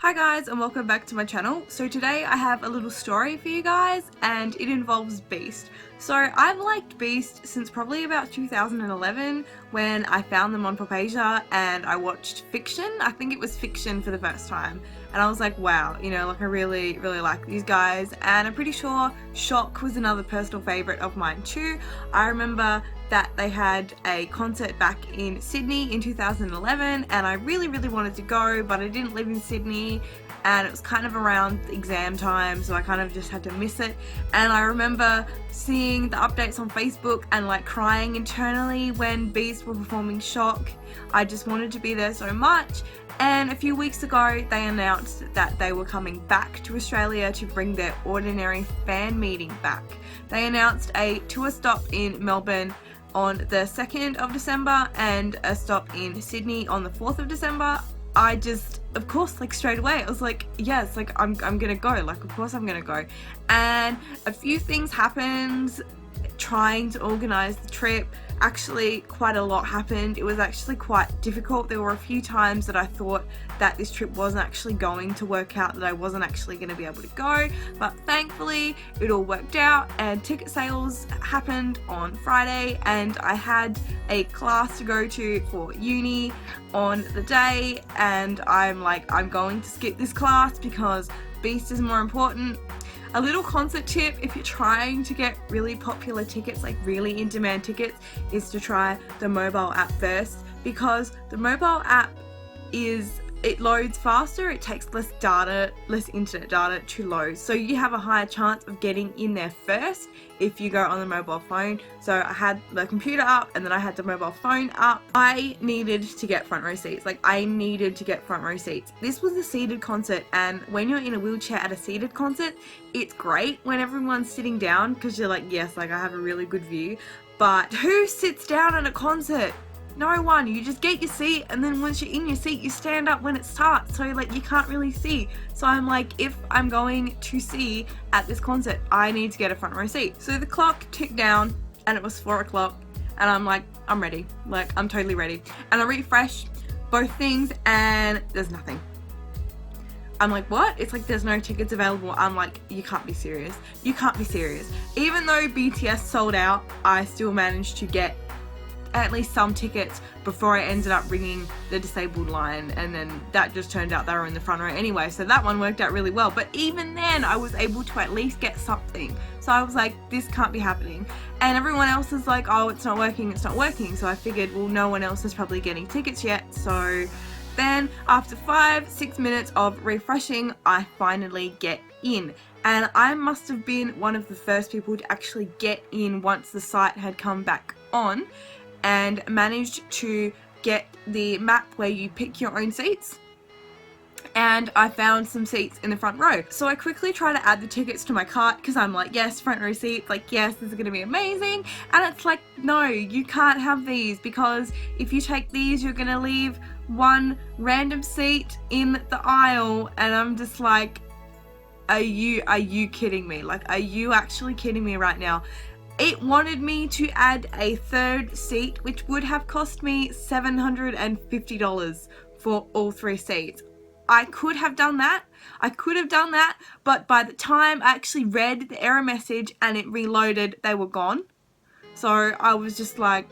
Hi guys and welcome back to my channel. So today I have a little story for you guys and it involves Beast. So I've liked Beast since probably about 2011 when I found them on Popasia and I watched Fiction. I think it was Fiction for the first time and I was like, wow, you know, like I really like these guys, and I'm pretty sure Shock was another personal favourite of mine too. I remember that they had a concert back in Sydney in 2011 and I really wanted to go, but I didn't live in Sydney and it was kind of around exam time, so I kind of just had to miss it. And I remember seeing the updates on Facebook and like crying internally when Beast were performing Shock. I just wanted to be there so much. And a few weeks ago they announced that they were coming back to Australia to bring their Ordinary fan meeting back. They announced a tour stop in Melbourne on the 2nd of December and a stop in Sydney on the 4th of December. I just, of course, like straight away, I was like, yes, like I'm gonna go, like of course I'm gonna go. And a few things happened trying to organize the trip. Actually, quite a lot happened. It was actually quite difficult. There were a few times that I thought that this trip wasn't actually going to work out, that I wasn't actually going to be able to go, but thankfully it all worked out and ticket sales happened on Friday and I had a class to go to for uni on the day, and I'm like, I'm going to skip this class because Beast is more important. A little concert tip, if you're trying to get really popular tickets, like really in demand tickets, is to try the mobile app first, because the mobile app it loads faster, it takes less internet data to load, so you have a higher chance of getting in there first if you go on the mobile phone. So I had the computer up and then I had the mobile phone up. I needed to get front row seats. This was a seated concert, and when you're in a wheelchair at a seated concert, it's great when everyone's sitting down because you're like, yes, like I have a really good view, but who sits down at a concert? No one. You just get your seat, and then once you're in your seat you stand up when it starts, so like you can't really see. So I'm like, if I'm going to see at this concert, I need to get a front row seat. So the clock ticked down and it was 4 o'clock and I'm like, I'm ready, like I'm totally ready. And I refresh both things and there's nothing. I'm like, what? It's like there's no tickets available. I'm like, you can't be serious. You can't be serious. Even though BTS sold out, I still managed to get at least some tickets before I ended up ringing the disabled line, and then that just turned out they were in the front row anyway, so that one worked out really well. But even then I was able to at least get something, so I was like, this can't be happening. And everyone else is like, oh, it's not working, so I figured, well, no one else is probably getting tickets yet. So then after 5-6 minutes of refreshing, I finally get in, and I must have been one of the first people to actually get in once the site had come back on, and managed to get the map where you pick your own seats, and I found some seats in the front row. So I quickly try to add the tickets to my cart because I'm like, yes, front row seats, like yes, this is gonna be amazing. And it's like, no, you can't have these, because if you take these you're gonna leave one random seat in the aisle. And I'm just like, are you kidding me? Like, are you actually kidding me right now? It wanted me to add a third seat, which would have cost me $750 for all 3 seats. I could have done that, but by the time I actually read the error message and it reloaded, they were gone. So I was just like,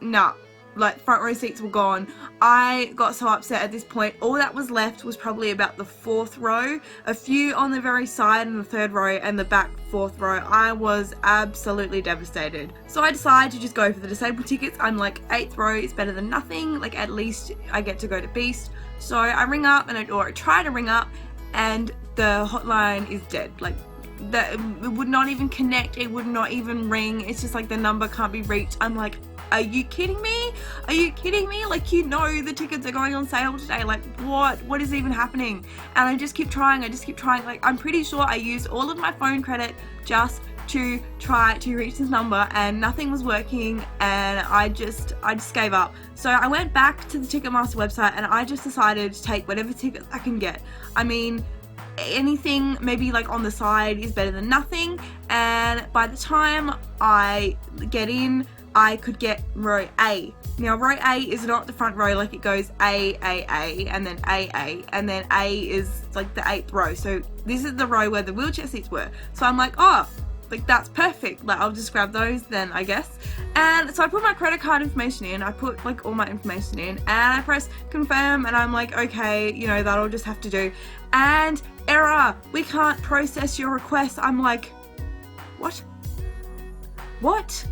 nah. Like, front row seats were gone. I got so upset at this point. All that was left was probably about the 4th row, a few on the very side in the 3rd row, and the back 4th row. I was absolutely devastated. So I decided to just go for the disabled tickets. I'm like, 8th row is better than nothing. Like, at least I get to go to Beast. So I ring up, or I try to ring up, and the hotline is dead. Like, it would not even connect. It would not even ring. It's just like the number can't be reached. I'm like, are you kidding me? Are you kidding me? Like, you know the tickets are going on sale today. Like, what is even happening? And I just keep trying. Like, I'm pretty sure I used all of my phone credit just to try to reach this number, and nothing was working, and I just gave up. So I went back to the Ticketmaster website and I just decided to take whatever tickets I can get. I mean, anything maybe like on the side is better than nothing. And by the time I get in, I could get row A. Now row A is not the front row, like it goes A, and then A, and then A is like the 8th row. So this is the row where the wheelchair seats were. So I'm like, oh, like that's perfect. Like I'll just grab those then, I guess. And so I put my credit card information in, I put like all my information in, and I press confirm, and I'm like, okay, you know, that'll just have to do. And error, we can't process your request. I'm like, what?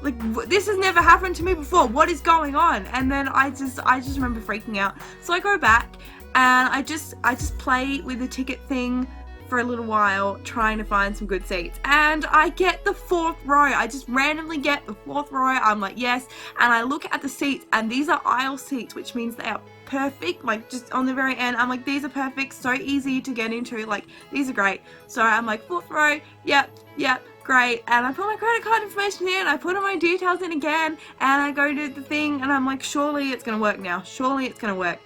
Like, this has never happened to me before. What is going on? And then I just remember freaking out. So I go back and I just play with the ticket thing for a little while, trying to find some good seats, and I get the 4th row. I just randomly get the 4th row. I'm like, yes. And I look at the seats, and these are aisle seats, which means they are perfect, like just on the very end. I'm like, these are perfect, so easy to get into, like these are great. So I'm like, 4th row, yep, great. And I put my credit card information in, I put all my details in again, and I go to the thing, and I'm like, surely it's gonna work now, surely it's gonna work.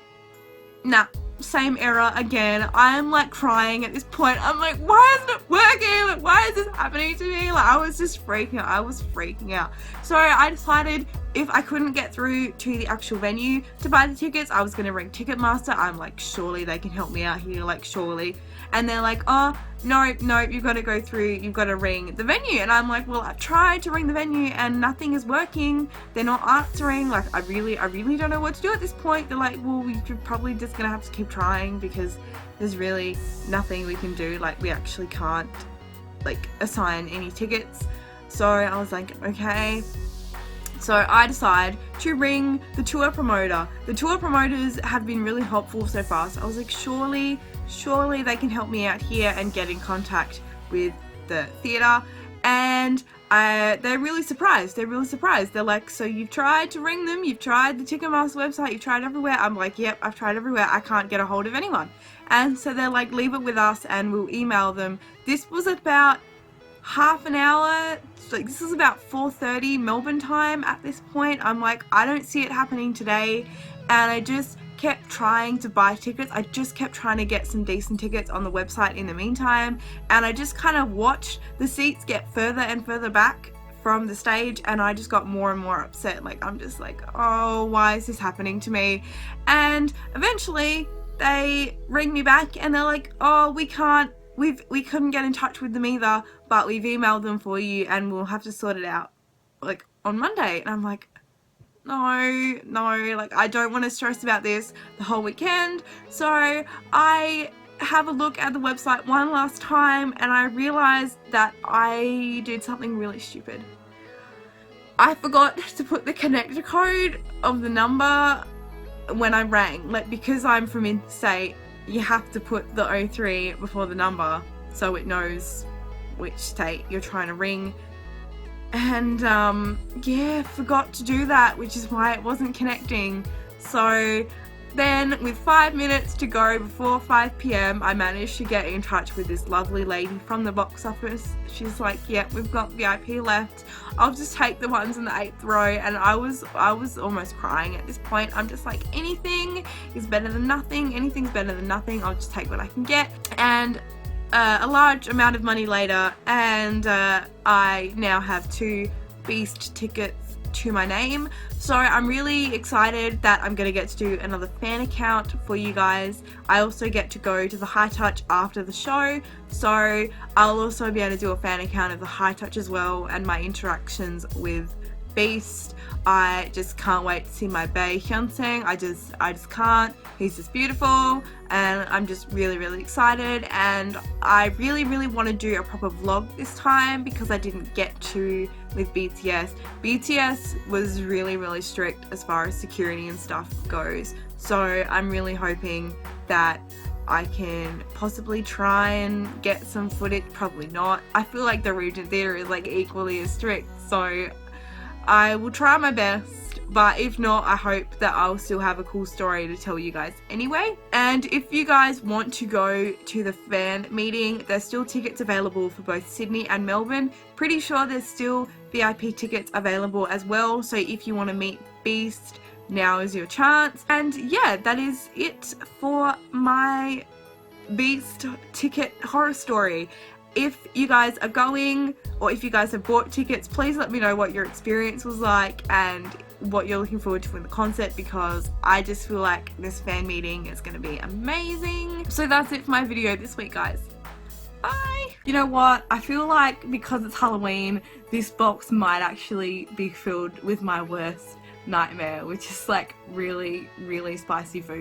Nah, same error again. I'm like crying at this point. I'm like, why isn't it working? Like, why is this happening to me? Like, I was just freaking out. I was freaking out. So I decided if I couldn't get through to the actual venue to buy the tickets, I was going to ring Ticketmaster. I'm like, surely they can help me out here, like surely. And they're like, oh, no, you've got to go through, you've got to ring the venue. And I'm like, well, I've tried to ring the venue and nothing is working. They're not answering. Like, I really don't know what to do at this point. They're like, well, you're probably just going to have to keep trying because there's really nothing we can do. Like, we actually can't, like, assign any tickets. So I was like, okay. So I decide to ring the tour promoter. The tour promoters have been really helpful so far. So I was like, surely they can help me out here and get in contact with the theatre. And they're really surprised. They're like, so you've tried to ring them, you've tried the Ticketmaster website, you've tried everywhere. I'm like, yep, I've tried everywhere. I can't get a hold of anyone. And so they're like, leave it with us and we'll email them. This was about half an hour, like this is about 4:30 Melbourne time at this point. I'm like, I don't see it happening today. And I just kept trying to buy tickets. I just kept trying to get some decent tickets on the website in the meantime, and I just kind of watched the seats get further and further back from the stage, and I just got more and more upset. Like, I'm just like, oh, why is this happening to me? And eventually they ring me back and they're like, oh, we couldn't get in touch with them either, but we've emailed them for you and we'll have to sort it out like on Monday. And I'm like, no, like I don't want to stress about this the whole weekend. So I have a look at the website one last time and I realized that I did something really stupid. I forgot to put the connector code of the number when I rang. Like, because I'm from interstate, you have to put the 03 before the number so it knows which state you're trying to ring. And yeah, forgot to do that, which is why it wasn't connecting. So then with 5 minutes to go before 5 p.m, I managed to get in touch with this lovely lady from the box office. She's like, yeah, we've got VIP left, I'll just take the ones in the 8th row. And I was almost crying at this point. I'm just like, anything is better than nothing, anything's better than nothing, I'll just take what I can get. And a large amount of money later, and I now have 2 Beast tickets to my name. So I'm really excited that I'm gonna get to do another fan account for you guys. I also get to go to the High Touch after the show, so I'll also be able to do a fan account of the High Touch as well and my interactions with Beast. I just can't wait to see my bae Hyunsang. I just can't. He's just beautiful, and I'm just really excited. And I really want to do a proper vlog this time because I didn't get to with BTS. BTS was really strict as far as security and stuff goes. So I'm really hoping that I can possibly try and get some footage. Probably not. I feel like the Regent Theatre is like equally as strict, so I will try my best, but if not, I hope that I'll still have a cool story to tell you guys anyway. And if you guys want to go to the fan meeting, there's still tickets available for both Sydney and Melbourne. Pretty sure there's still VIP tickets available as well, so if you want to meet Beast, now is your chance. And yeah, that is it for my Beast ticket horror story. if you guys are going, or if you guys have bought tickets, please let me know what your experience was like and what you're looking forward to in the concert, because I just feel like this fan meeting is going to be amazing. So that's it for my video this week, guys. Bye! You know what? I feel like because it's Halloween, this box might actually be filled with my worst nightmare, which is like really, really spicy food.